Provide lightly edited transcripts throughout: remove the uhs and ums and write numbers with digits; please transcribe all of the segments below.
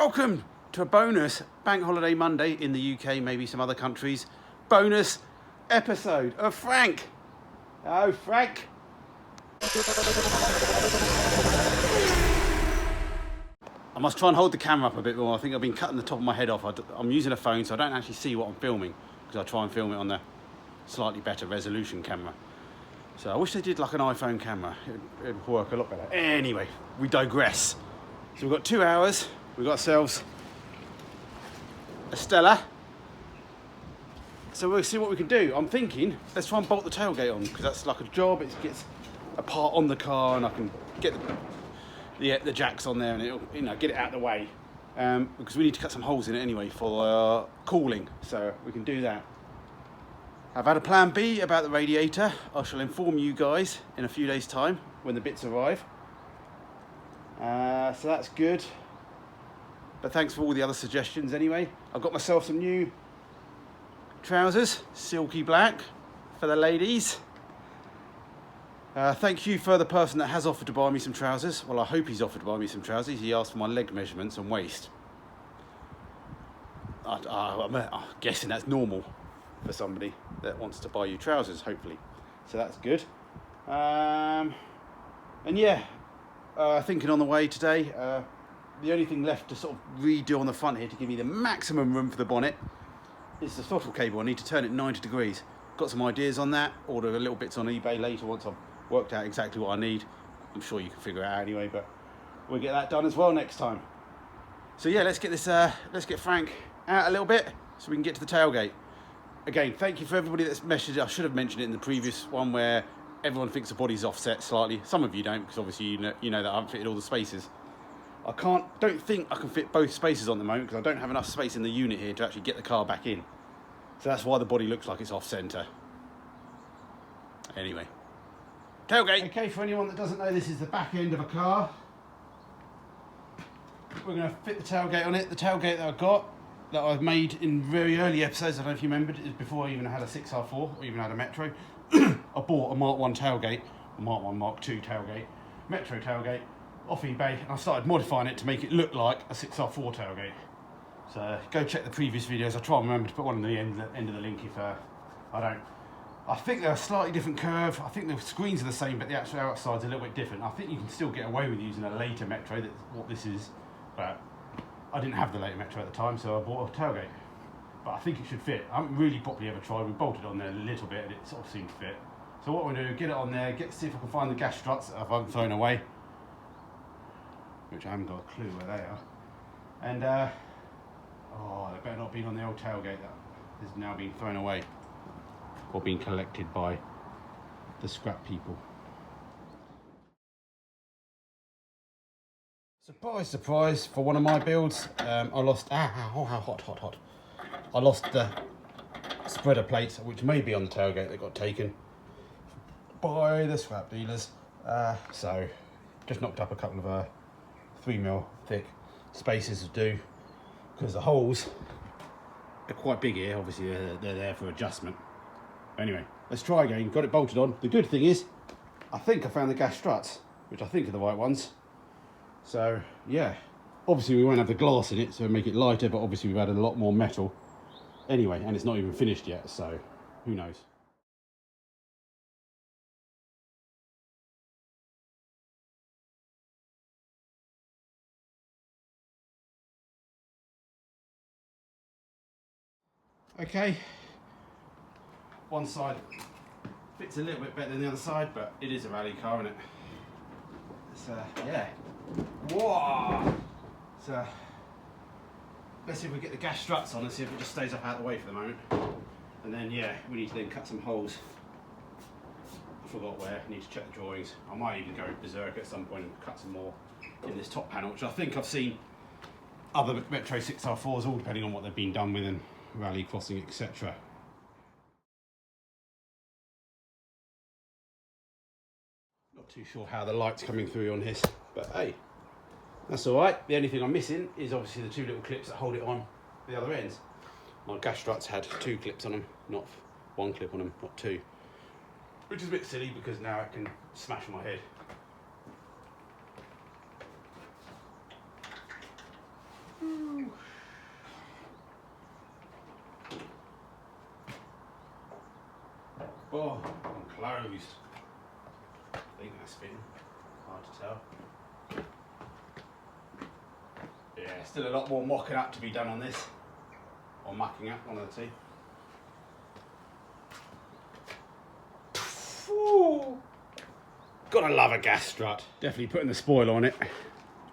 Welcome to a bonus Bank Holiday Monday in the UK, maybe some other countries. Bonus episode of Frank. Oh, Frank. I must try and hold the camera up a bit more. I think I've been cutting the top of my head off. I'm using a phone, so I don't actually see what I'm filming because I try and film it on the slightly better resolution camera. So I wish they did like an iPhone camera. It'd work a lot better. Anyway, we digress. So we've got 2 hours. We've got ourselves a Stella. So we'll see what we can do. I'm thinking, let's try and bolt the tailgate on because that's like a job. It gets a part on the car and I can get the jacks on there and it'll, get it out of the way. Because we need to cut some holes in it anyway for cooling. So we can do that. I've had a plan B about the radiator. I shall inform you guys in a few days' time when the bits arrive. So that's good. But thanks for all the other suggestions anyway. I've got myself some new trousers, silky black, for the ladies. Thank you for the person that has offered to buy me some trousers. Well, I hope he's offered to buy me some trousers. He asked for my leg measurements and waist. I'm guessing that's normal for somebody that wants to buy you trousers, hopefully. So that's good. And yeah, thinking on the way today, the only thing left to sort of redo on the front here to give me the maximum room for the bonnet is the throttle cable. I need to turn it 90 degrees. Got some ideas on that. Order a little bits on eBay later once I've worked out exactly what I need. I'm sure you can figure it out anyway, but we'll get that done as well next time. So yeah, let's get Frank out a little bit so we can get to the tailgate. Again, thank you for everybody that's messaged. I should have mentioned it in the previous one where everyone thinks the body's offset slightly. Some of you don't because obviously you know that I haven't fitted all the spaces. Don't think I can fit both spaces on the moment because I don't have enough space in the unit here to actually get the car back in. So that's why the body looks like it's off centre. Anyway, tailgate. Okay, for anyone that doesn't know, this is the back end of a car. We're going to fit the tailgate on it. The tailgate that I've got, that I've made in very early episodes, I don't know if you remembered, is before I even had a 6R4 or even had a Metro. I bought a Mark 1 tailgate, a Mark 1, Mark 2 tailgate, Metro tailgate, off eBay, and I started modifying it to make it look like a 6R4 tailgate. So go check the previous videos. I'll try and remember to put one at the end of the link if I don't. I think they're a slightly different curve. I think the screens are the same, but the actual outside's a little bit different. I think you can still get away with using a later Metro, that's what this is, but I didn't have the later Metro at the time, so I bought a tailgate. But I think it should fit. I haven't really properly ever tried. We bolted on there a little bit and it sort of seemed to fit. So what we'll do, get it on there, see if I can find the gas struts that I've thrown away, which I haven't got a clue where they are. And, they better not be on the old tailgate that has now been thrown away or been collected by the scrap people. Surprise, surprise, for one of my builds, I lost, hot. I lost the spreader plates, which may be on the tailgate that got taken by the scrap dealers. So, just knocked up a couple of 3mm thick spaces to do, because the holes are quite big here. Obviously they're there for adjustment. Anyway, let's try again. Got it bolted on. The good thing is, I think I found the gas struts, which I think are the right ones. So yeah, obviously we won't have the glass in it, so make it lighter, but obviously we've added a lot more metal anyway, and it's not even finished yet, so who knows. Okay, one side fits a little bit better than the other side, but it is a rally car, isn't it? So yeah, whoa. So let's see if we get the gas struts on and see if it just stays up out of the way for the moment. And then yeah, we need to then cut some holes. I forgot where. I need to check the drawings. I might even go berserk at some point and cut some more in this top panel, which I think I've seen other Metro 6R4s, all depending on what they've been done with and rally crossing, etc. Not too sure how the light's coming through on this, but hey, that's all right. The only thing I'm missing is obviously the two little clips that hold it on the other ends. My gas struts had 2 clips on them, not 1 clip on them, not 2. Which is a bit silly because now I can smash my head. Oh, I'm closed. I think that's fitting. Hard to tell. Yeah, still a lot more mocking up to be done on this. Or mucking up, one of the two. Ooh. Gotta love a gas strut. Definitely putting the spoiler on it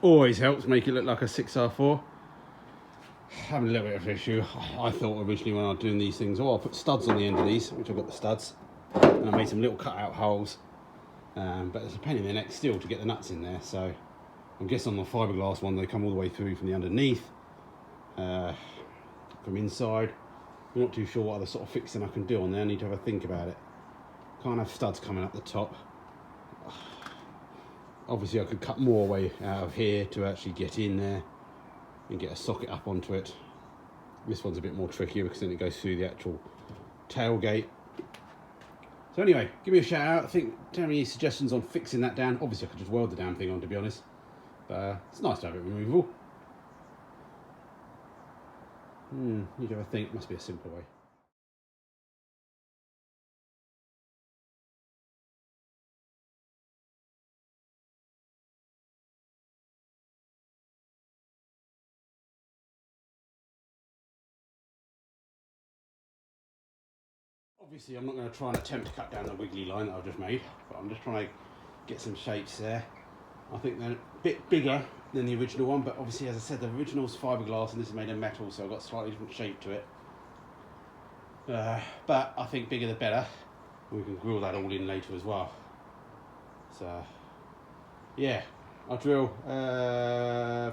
always helps make it look like a 6R4. Having a little bit of an issue. I thought originally when I was doing these things, I'll put studs on the end of these, which I've got the studs, and I made some little cut out holes, but it's a pain in the neck still to get the nuts in there, so I'm guessing on the fiberglass one they come all the way through from the underneath, from inside. I'm not too sure what other sort of fixing I can do on there. I need to have a think about it. Can't have studs coming up the top. Obviously I could cut more away out of here to actually get in there and get a socket up onto it. This one's a bit more trickier because then it goes through the actual tailgate. So anyway, give me a shout out. Tell me any suggestions on fixing that down. Obviously I could just weld the damn thing on, to be honest, but it's nice to have it removable. Need to have a think. Must be a simpler way. Obviously I'm not going to try and attempt to cut down the wiggly line that I've just made, but I'm just trying to get some shapes there. I think they're a bit bigger than the original one, but obviously as I said, the original's fiberglass and this is made of metal, so I've got a slightly different shape to it. But I think bigger the better. We can grill that all in later as well. So yeah, I'll drill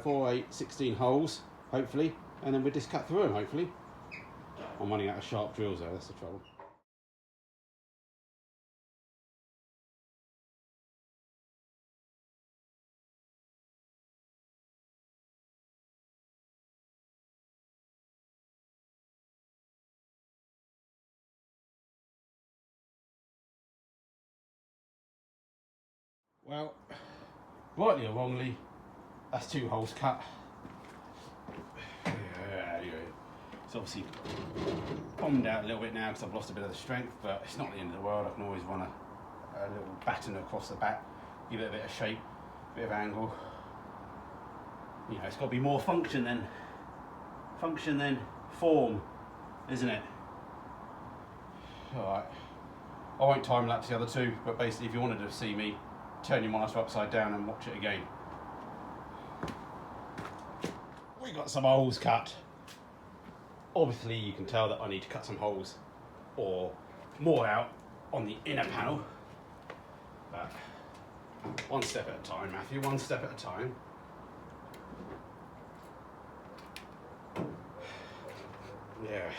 4, 8, 16 holes, hopefully, and then we'll just cut through them, hopefully. I'm running out of sharp drills though, that's the trouble. Well, rightly or wrongly, that's 2 holes cut. Anyway, it's obviously bombed out a little bit now because I've lost a bit of the strength, but it's not the end of the world. I can always run a little batten across the back, give it a bit of shape, a bit of angle. You know, it's got to be more function than form, isn't it? Alright, I won't time lapse the other 2, but basically if you wanted to see me, turn your monitor upside down and watch it again. We got some holes cut. Obviously you can tell that I need to cut some holes or more out on the inner panel, but one step at a time, Matthew, one step at a time. Yeah,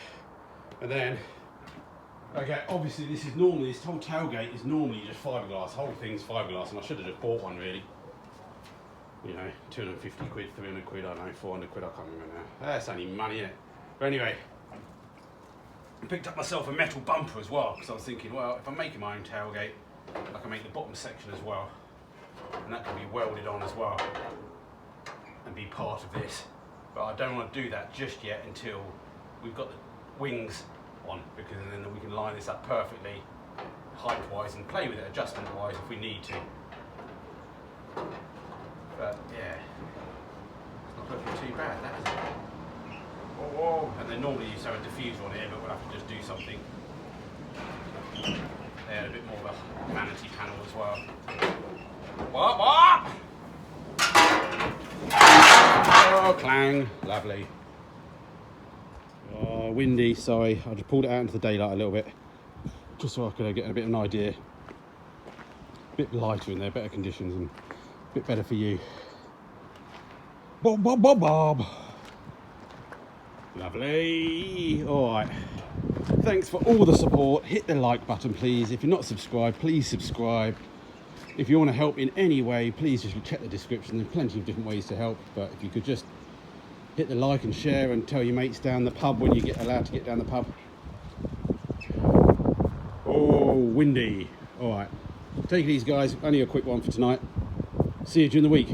and then okay, obviously this whole tailgate is normally just fiberglass, whole thing's fiberglass, and I should have just bought one really. You know, 250 quid, 300 quid, I don't know, 400 quid, I can't remember now. That's only money, innit? But anyway, I picked up myself a metal bumper as well, because I was thinking, well, if I'm making my own tailgate, I can make the bottom section as well. And that can be welded on as well, and be part of this. But I don't want to do that just yet until we've got the wings on, because then we can line this up perfectly height-wise and play with it adjustment-wise if we need to. But yeah, it's not looking too bad, that is it? Whoa, whoa. And then normally you used to have a diffuser on here, but we'll have to just do something. They had a bit more of a vanity panel as well. What? Oh, clang, lovely. Oh, windy, sorry. I just pulled it out into the daylight a little bit, just so I could get a bit of an idea. A bit lighter in there, better conditions, and a bit better for you. Bob, bob, bob, bob. Lovely. All right. Thanks for all the support. Hit the like button, please. If you're not subscribed, please subscribe. If you want to help in any way, please just check the description. There's plenty of different ways to help, but if you could just hit the like and share and tell your mates down the pub when you get allowed to get down the pub. Oh, windy. All right. Take it easy, guys. Only a quick one for tonight. See you during the week.